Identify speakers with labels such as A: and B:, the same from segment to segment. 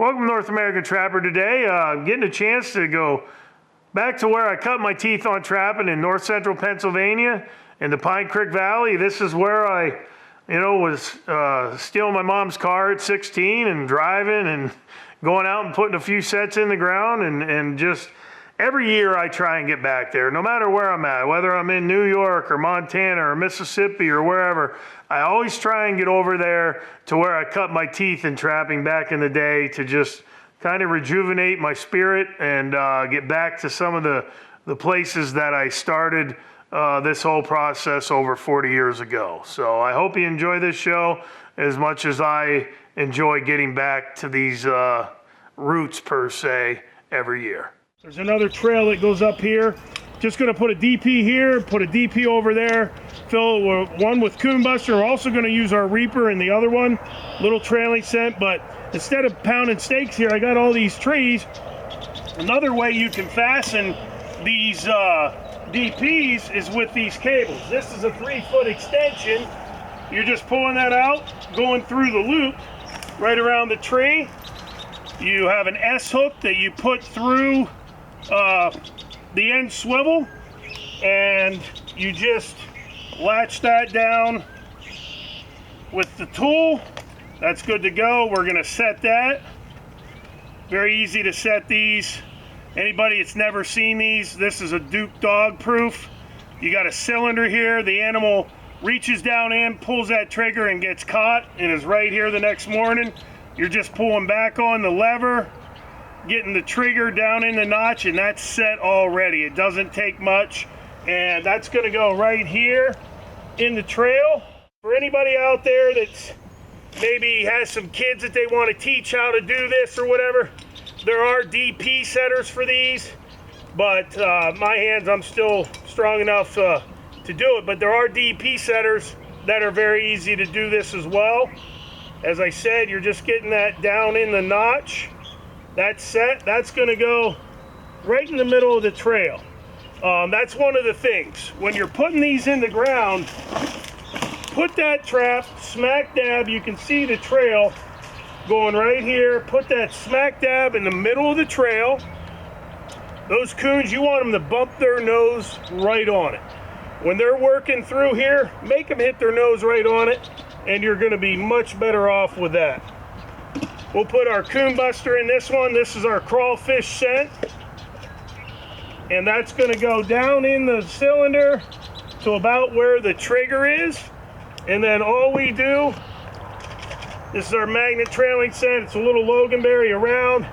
A: Welcome to North American Trapper today. Getting a chance to go back to where I cut my teeth on trapping in north central Pennsylvania in the Pine Creek Valley. This is where I, was stealing my mom's car at 16 and driving and going out and putting a few sets in the ground and just every year I try and get back there, no matter where I'm at, whether I'm in New York or Montana or Mississippi or wherever. I always try and get over there to where I cut my teeth in trapping back in the day to just kind of rejuvenate my spirit and get back to some of the places that I started this whole process over 40 years ago. So I hope you enjoy this show as much as I enjoy getting back to these roots per se every year. There's another trail that goes up here. Just gonna put a DP here, put a DP over there, fill one with Coon Buster. We're also gonna use our Reaper in the other one, little trailing scent, but instead of pounding stakes here, I got all these trees. Another way you can fasten these DPs is with these cables. This is a 3-foot extension. You're just pulling that out, going through the loop right around the tree. You have an S hook that you put through the end swivel, and you just latch that down with the tool. That's good to go. We're gonna set that. Very easy to set these. Anybody that's never seen these, this is a Duke dog proof. You got a cylinder here. The animal reaches down in, pulls that trigger and gets caught and is right here the next morning. You're just pulling back on the lever, getting the trigger down in the notch, and that's set already. It doesn't take much, and that's gonna go right here in the trail. For anybody out there that's maybe has some kids that they want to teach how to do this or whatever, there are DP setters for these, but my hands, I'm still strong enough to do it, but there are DP setters that are very easy to do this as well. As I said, you're just getting that down in the notch. That's set. That's going to go right in the middle of the trail. That's one of the things. When you're putting these in the ground, put that trap smack dab. You can see the trail going right here. Put that smack dab in the middle of the trail. Those coons, you want them to bump their nose right on it. When they're working through here, make them hit their nose right on it, and you're going to be much better off with that. We'll put our Coon Buster in this one. This is our crawfish scent, and that's going to go down in the cylinder to about where the trigger is, and then all we do, this is our magnet trailing scent. It's a little loganberry around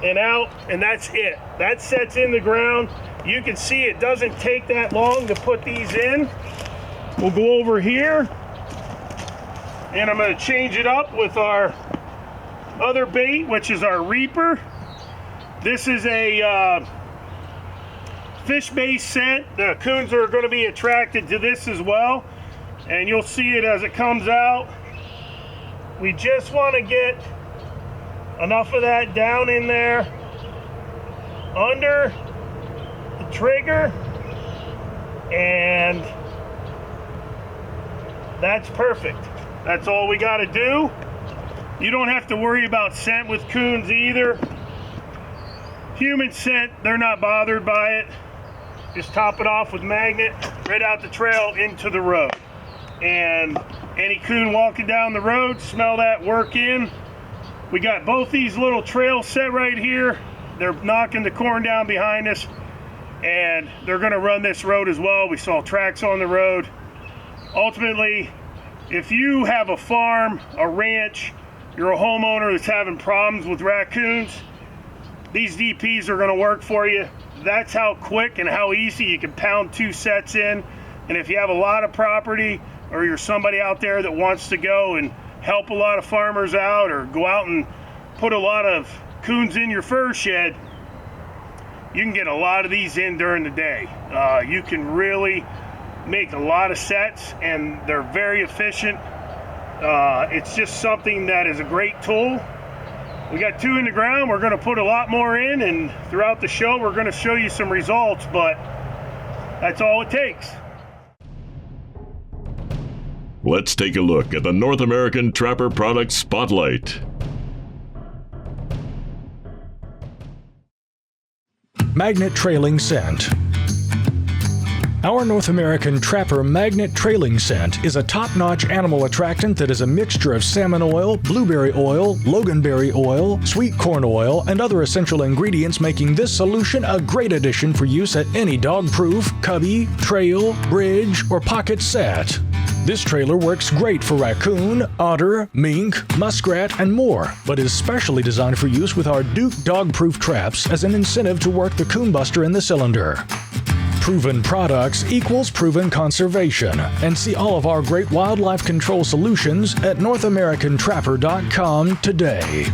A: and out, and that's it. That sets in the ground. You can see it doesn't take that long to put these in. We'll go over here, and I'm going to change it up with our other bait, which is our Reaper. This is a fish-based scent. The coons are going to be attracted to this as well, and you'll see it as it comes out. We just want to get enough of that down in there under the trigger, and that's perfect. That's all we got to do. You don't have to worry about scent with coons either. Human scent, they're not bothered by it. Just top it off with magnet right out the trail into the road. And any coon walking down the road, smell that work in. We got both these little trails set right here. They're knocking the corn down behind us, and they're gonna run this road as well. We saw tracks on the road. Ultimately, if you have a farm, a ranch, you're a homeowner that's having problems with raccoons, these DPs are gonna work for you. That's how quick and how easy you can pound 2 sets in. And if you have a lot of property, or you're somebody out there that wants to go and help a lot of farmers out, or go out and put a lot of coons in your fur shed, you can get a lot of these in during the day. You can really make a lot of sets, and they're very efficient. It's just something that is a great tool. We got 2 in the ground. We're going to put a lot more in, and throughout the show we're going to show you some results, but that's all it takes.
B: Let's take a look at the North American Trapper Product Spotlight. Magnet Trailing Scent. Our North American Trapper Magnet Trailing Scent is a top-notch animal attractant that is a mixture of salmon oil, blueberry oil, loganberry oil, sweet corn oil, and other essential ingredients, making this solution a great addition for use at any dog-proof, cubby, trail, bridge, or pocket set. This trailer works great for raccoon, otter, mink, muskrat, and more, but is specially designed for use with our Duke dog-proof traps as an incentive to work the coon buster in the cylinder. Proven products equals proven conservation, and see all of our great wildlife control solutions at NorthAmericanTrapper.com today.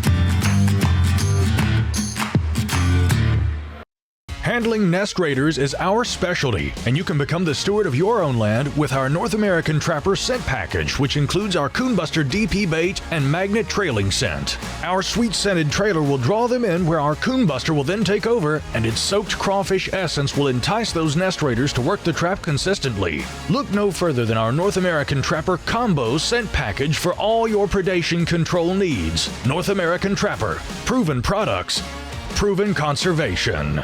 B: Handling nest raiders is our specialty, and you can become the steward of your own land with our North American Trapper Scent Package, which includes our Coon Buster DP bait and Magnet Trailing Scent. Our sweet scented trailer will draw them in, where our Coon Buster will then take over, and its soaked crawfish essence will entice those nest raiders to work the trap consistently. Look no further than our North American Trapper Combo Scent Package for all your predation control needs. North American Trapper. Proven products. Proven conservation.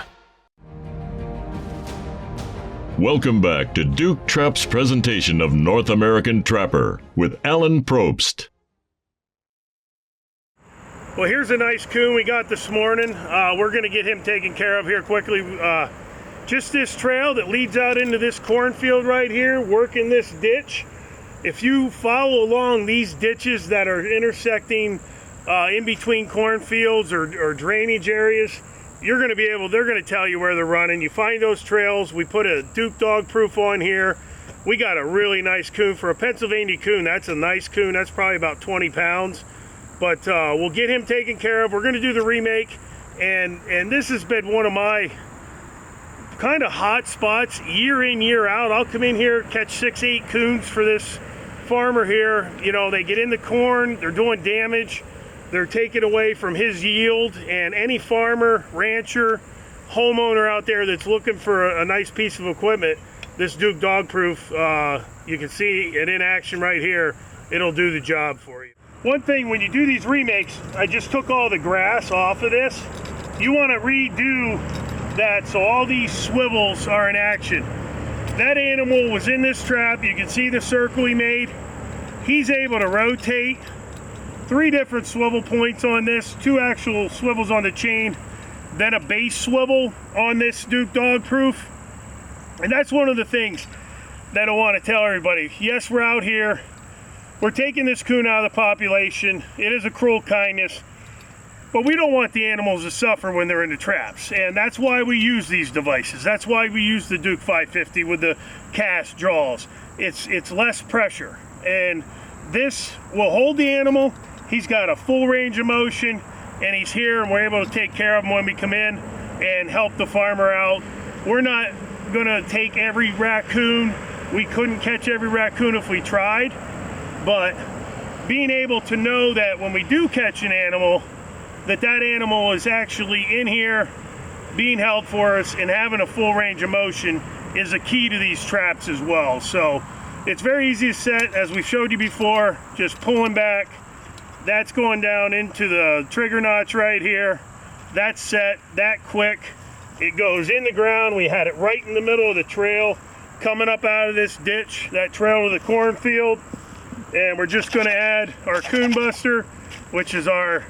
C: Welcome back to Duke Trap's presentation of North American Trapper with Alan Probst.
A: Well, here's a nice coon we got this morning. We're going to get him taken care of here quickly. Just this trail that leads out into this cornfield right here, working this ditch. If you follow along these ditches that are intersecting in between cornfields or drainage areas, they're going to tell you where they're running. You find those trails. We put a Duke dog proof on here. We got a really nice coon. For a Pennsylvania coon, that's a nice coon. That's probably about 20 pounds. But we'll get him taken care of. We're going to do the remake. And this has been one of my kind of hot spots year in, year out. I'll come in here, catch 6, 8 coons for this farmer here. You know, they get in the corn. They're doing damage. They're taking away from his yield, and any farmer, rancher, homeowner out there that's looking for a nice piece of equipment, this Duke Dog Proof, you can see it in action right here. It'll do the job for you. One thing, when you do these remakes, I just took all the grass off of this. You want to redo that so all these swivels are in action. That animal was in this trap. You can see the circle he made. He's able to rotate 3 different swivel points on this, 2 actual swivels on the chain, then a base swivel on this Duke Dog Proof. And that's one of the things that I want to tell everybody. Yes, we're out here. We're taking this coon out of the population. It is a cruel kindness, but we don't want the animals to suffer when they're in the traps. And that's why we use these devices. That's why we use the Duke 550 with the cast jaws. It's less pressure. And this will hold the animal. He's got a full range of motion, and he's here, and we're able to take care of him when we come in and help the farmer out. We're not gonna take every raccoon. We couldn't catch every raccoon if we tried, but being able to know that when we do catch an animal, that animal is actually in here being held for us and having a full range of motion is a key to these traps as well. So it's very easy to set, as we showed you before, just pulling back. That's going down into the trigger notch right here. That's set that quick. It goes in the ground. We had it right in the middle of the trail coming up out of this ditch, that trail to the cornfield. And we're just going to add our Coon Buster, which is our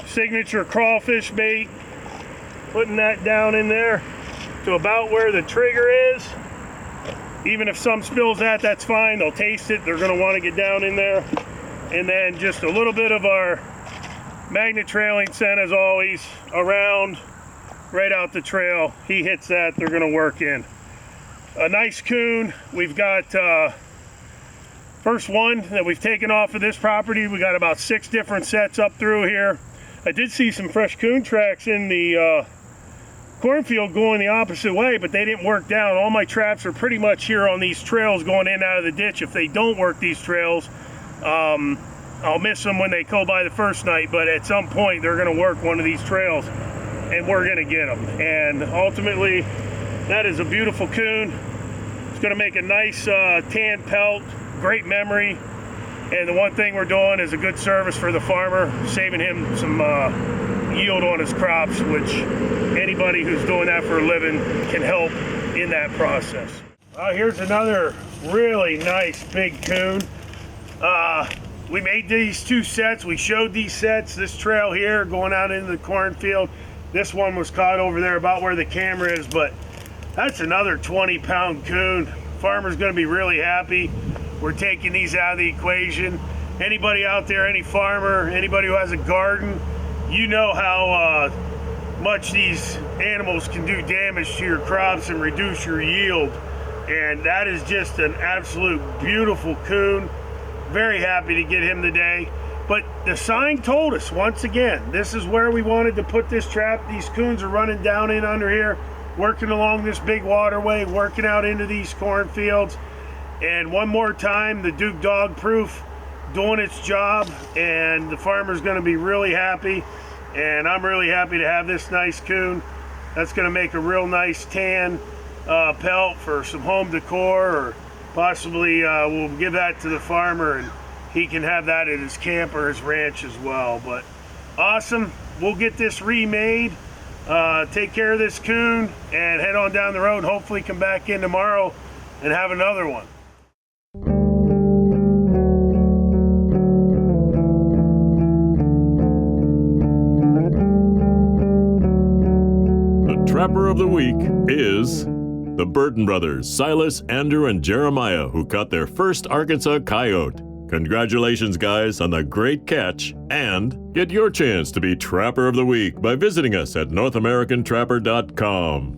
A: signature crawfish bait. Putting that down in there to about where the trigger is. Even if some spills that's fine. They'll taste it. They're going to want to get down in there. And then just a little bit of our Magnet Trailing Scent, as always, around, right out the trail. He hits that, they're gonna work in. A nice coon. We've got first one that we've taken off of this property. We got about 6 different sets up through here. I did see some fresh coon tracks in the cornfield going the opposite way, but they didn't work down. All my traps are pretty much here on these trails going in and out of the ditch. If they don't work these trails, I'll miss them when they go by the first night, but at some point they're going to work one of these trails and we're going to get them. And ultimately, that is a beautiful coon. It's going to make a nice tan pelt, great memory. And the one thing we're doing is a good service for the farmer, saving him some yield on his crops, which anybody who's doing that for a living can help in that process. Here's another really nice big coon. We made these 2 sets. We showed these sets, this trail here going out into the cornfield. This one was caught over there about where the camera is, but that's another 20-pound coon. Farmer's gonna be really happy. We're taking these out of the equation. Anybody out there, any farmer, anybody who has a garden, you know how much these animals can do damage to your crops and reduce your yield. And that is just an absolute beautiful coon. Very happy to get him today. But the sign told us, once again, this is where we wanted to put this trap. These coons are running down in under here, working along this big waterway, working out into these cornfields. And one more time, the Duke Dog Proof doing its job, and the farmer's gonna be really happy. And I'm really happy to have this nice coon. That's gonna make a real nice tan pelt for some home decor, or possibly we'll give that to the farmer and he can have that at his camp or his ranch as well. But awesome, we'll get this remade, take care of this coon, and head on down the road. Hopefully come back in tomorrow and have another one.
C: The Trapper of the Week is the Burton brothers, Silas, Andrew, and Jeremiah, who caught their first Arkansas coyote. Congratulations, guys, on the great catch, and get your chance to be Trapper of the Week by visiting us at NorthAmericanTrapper.com.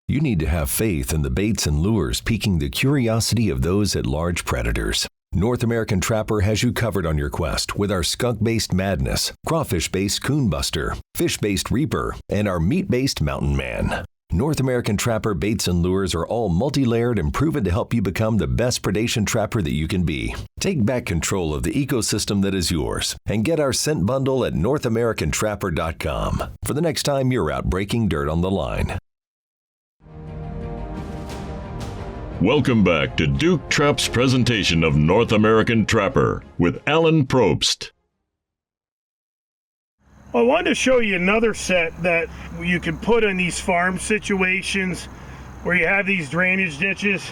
D: You need to have faith in the baits and lures piquing the curiosity of those at large predators. North American Trapper has you covered on your quest with our skunk-based Madness, crawfish-based Coonbuster, fish-based Reaper, and our meat-based Mountain Man. North American Trapper baits and lures are all multi-layered and proven to help you become the best predation trapper that you can be. Take back control of the ecosystem that is yours and get our scent bundle at NorthAmericanTrapper.com for the next time you're out breaking dirt on the line.
C: Welcome back to Duke Trap's presentation of North American Trapper with Alan Probst.
A: I wanted to show you another set that you can put in these farm situations where you have these drainage ditches.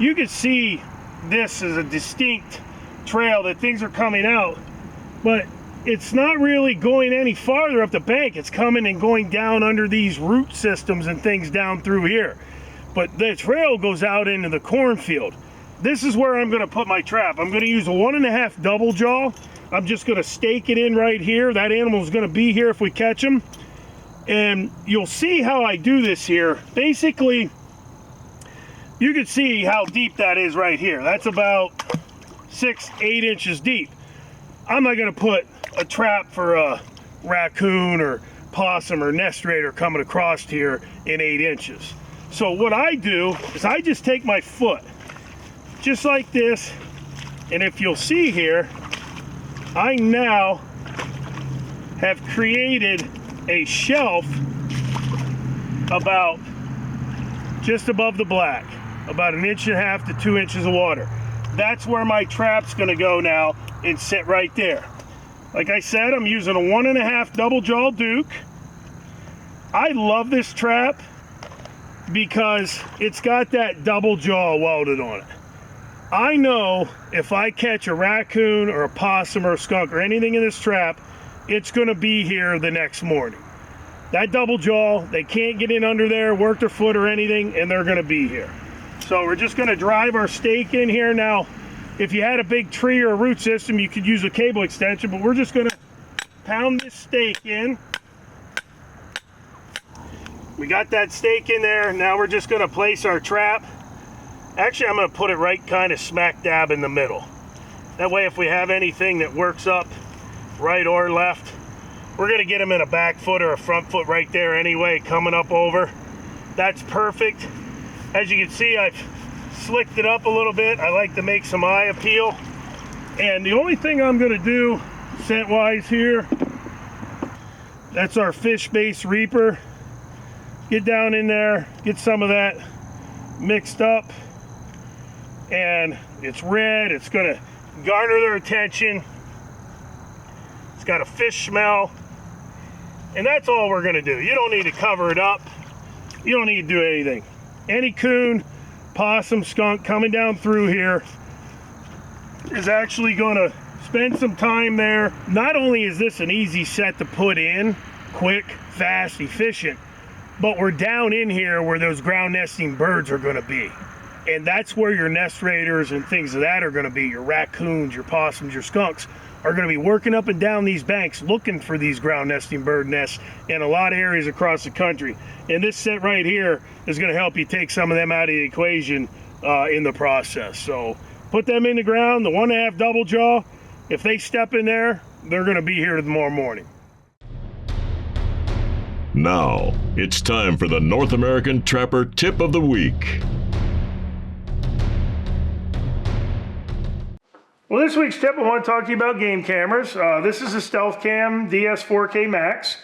A: You can see this is a distinct trail that things are coming out, but it's not really going any farther up the bank. It's coming and going down under these root systems and things down through here. But the trail goes out into the cornfield. This is where I'm gonna put my trap. I'm gonna use a 1.5 double jaw. I'm just gonna stake it in right here. That animal's gonna be here if we catch him. And you'll see how I do this here. Basically, you can see how deep that is right here. That's about 6-8 inches deep. I'm not gonna put a trap for a raccoon or possum or nest raider coming across here in 8 inches. So what I do is I just take my foot, just like this, and if you'll see here, I now have created a shelf about just above the black, about 1.5 to 2 inches of water. That's where my trap's gonna go now and sit right there. Like I said, I'm using a 1.5 double jaw Duke. I love this trap because it's got that double jaw welded on it. I know if I catch a raccoon or a possum or a skunk or anything in this trap, it's gonna be here the next morning. That double jaw, they can't get in under there, work their foot or anything, and they're gonna be here. So we're just gonna drive our stake in here. Now, if you had a big tree or a root system, you could use a cable extension, but we're just gonna pound this stake in. We got that stake in there. Now we're just gonna place our trap. Actually, I'm gonna put it right kind of smack dab in the middle. That way, if we have anything that works up right or left, we're gonna get them in a back foot or a front foot right there anyway, coming up over. That's perfect. As you can see, I've slicked it up a little bit. I like to make some eye appeal. And the only thing I'm gonna do scent-wise here, that's our fish-based Reaper. Get down in there, get some of that mixed up, and it's red. It's gonna garner their attention. It's got a fish smell. And that's all we're gonna do. You don't need to cover it up. You don't need to do anything. Any coon, possum, skunk coming down through here is actually gonna spend some time there. Not only is this an easy set to put in, quick, fast, efficient, but we're down in here where those ground nesting birds are gonna be. And that's where your nest raiders and things of that are gonna be. Your raccoons, your possums, your skunks are gonna be working up and down these banks looking for these ground nesting bird nests in a lot of areas across the country. And this set right here is gonna help you take some of them out of the equation in the process. So put them in the ground, the 1.5 double jaw. If they step in there, they're gonna be here tomorrow morning.
C: Now, it's time for the North American Trapper Tip of the Week.
A: Well, this week's tip, I want to talk to you about game cameras. This is a Stealth Cam DS 4K Max.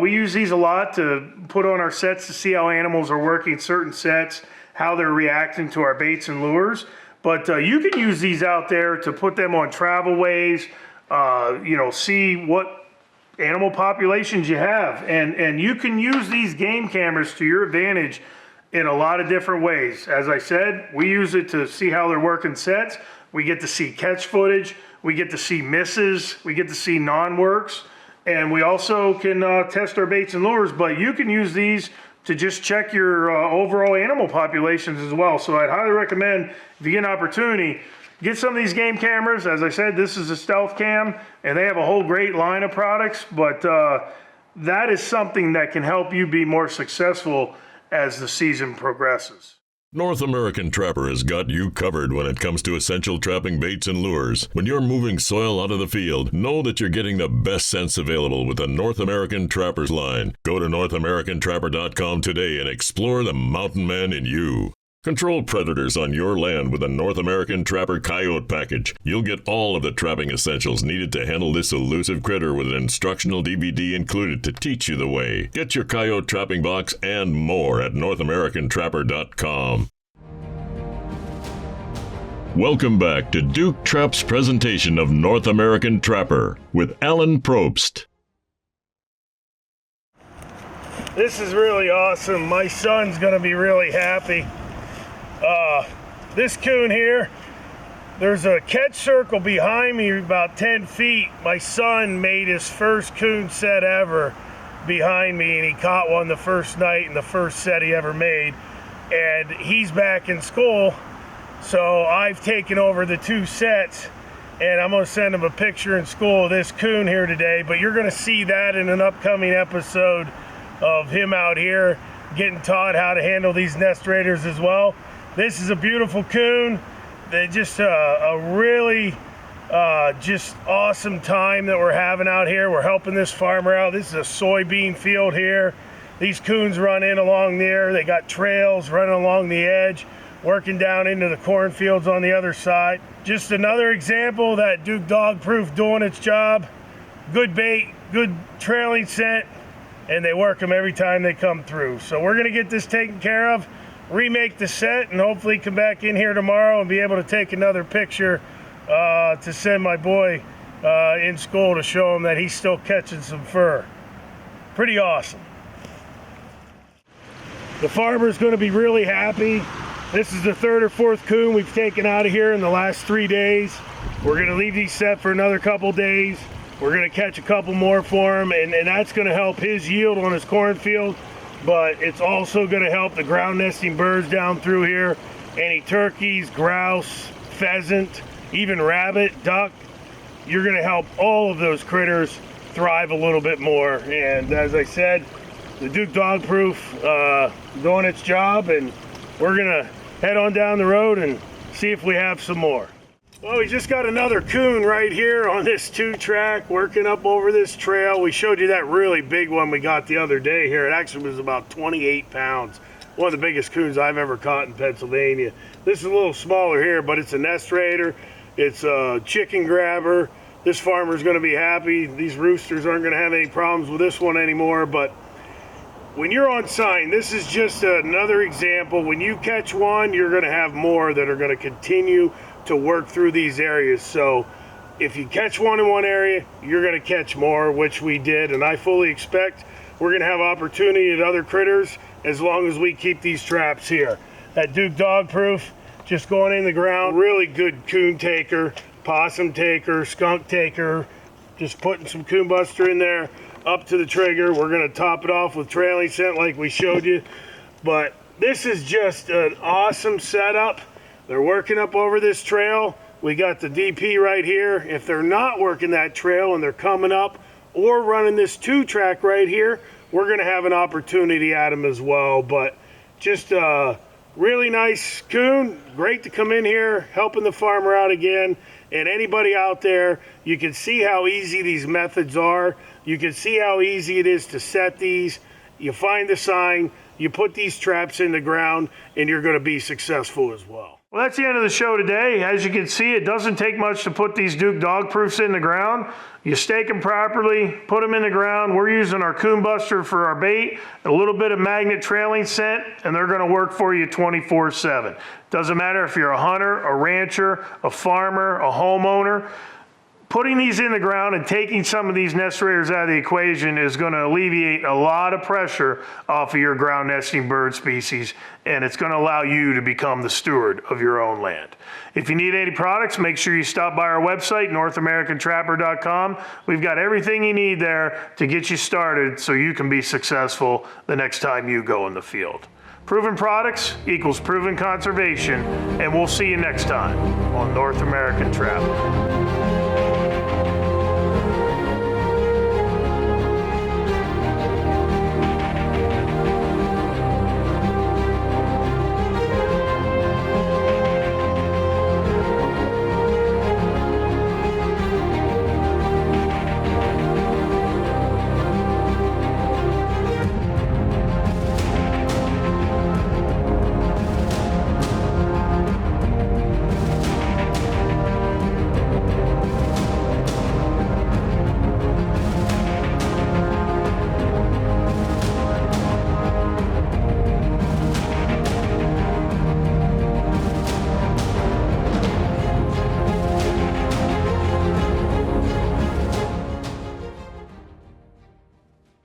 A: We use these a lot to put on our sets to see how animals are working certain sets, how they're reacting to our baits and lures. But you can use these out there to put them on travel ways, see what animal populations you have. And you can use these game cameras to your advantage in a lot of different ways. As I said, we use it to see how they're working sets. We get to see catch footage. We get to see misses. We get to see non-works. And we also can test our baits and lures, but you can use these to just check your overall animal populations as well. So I'd highly recommend, if you get an opportunity, get some of these game cameras. As I said, this is a Stealth Cam, and they have a whole great line of products, but that is something that can help you be more successful as the season progresses.
C: North American Trapper has got you covered when it comes to essential trapping baits and lures. When you're moving soil out of the field, know that you're getting the best scents available with the North American Trapper's line. Go to NorthAmericanTrapper.com today and explore the mountain man in you. Control predators on your land with a North American Trapper Coyote package. You'll get all of the trapping essentials needed to handle this elusive critter with an instructional DVD included to teach you the way. Get your Coyote trapping box and more at NorthAmericanTrapper.com. Welcome back to Duke Trap's presentation of North American Trapper with Alan Probst.
A: This is really awesome. My son's gonna be really happy. This coon here, there's a catch circle behind me about 10 feet. My son made his first coon set ever behind me, and he caught one the first night in the first set he ever made. And he's back in school, so I've taken over the 2 sets, and I'm gonna send him a picture in school of this coon here today, but you're gonna see that in an upcoming episode of him out here getting taught how to handle these nest raiders as well. This is a beautiful coon. They're just a really just awesome time that we're having out here. We're helping this farmer out. This is a soybean field here. These coons run in along there. They got trails running along the edge, working down into the cornfields on the other side. Just another example that Duke Dog Proof doing its job. Good bait, good trailing scent, and they work them every time they come through. So we're gonna get this taken care of, remake the set, and hopefully come back in here tomorrow and be able to take another picture to send my boy in school to show him that he's still catching some fur. Pretty awesome. The farmer's gonna be really happy. This is the 3rd or 4th coon we've taken out of here in the last 3 days. We're gonna leave these set for another couple days. We're gonna catch a couple more for him, and that's gonna help his yield on his cornfield, but it's also gonna help the ground nesting birds down through here. Any turkeys, grouse, pheasant, even rabbit, duck. You're gonna help all of those critters thrive a little bit more. And as I said, the Duke Dog Proof doing its job, and we're gonna head on down the road and see if we have some more. Well, we just got another coon right here on this 2-track working up over this trail. We showed you that really big one we got the other day here. It actually was about 28 pounds. One of the biggest coons I've ever caught in Pennsylvania. This is a little smaller here, but it's a nest raider. It's a chicken grabber. This farmer's gonna be happy. These roosters aren't gonna have any problems with this one anymore, but when you're on sign, this is just another example. When you catch one, you're gonna have more that are gonna continue to work through these areas. So if you catch one in one area, you're going to catch more, which we did, and I fully expect we're going to have opportunity at other critters as long as we keep these traps here. That Duke dog proof, just going in the ground, really good coon taker, possum taker, skunk taker, just putting some coon buster in there, up to the trigger. We're going to top it off with trailing scent like we showed you, but this is just an awesome setup. They're working up over this trail. We got the DP right here. If they're not working that trail and they're coming up or running this 2-track right here, we're going to have an opportunity at them as well. But just a really nice coon. Great to come in here, helping the farmer out again. And anybody out there, you can see how easy these methods are. You can see how easy it is to set these. You find the sign, you put these traps in the ground, and you're going to be successful as well. Well, that's the end of the show today. As you can see, it doesn't take much to put these Duke dog proofs in the ground. You stake them properly, put them in the ground. We're using our coon buster for our bait, a little bit of magnet trailing scent, and they're going to work for you 24/7. Doesn't matter if you're a hunter, a rancher, a farmer, a homeowner. Putting these in the ground and taking some of these nest raiders out of the equation is going to alleviate a lot of pressure off of your ground nesting bird species, and it's going to allow you to become the steward of your own land. If you need any products, make sure you stop by our website, NorthAmericanTrapper.com. We've got everything you need there to get you started so you can be successful the next time you go in the field. Proven products equals proven conservation, and we'll see you next time on North American Trapper.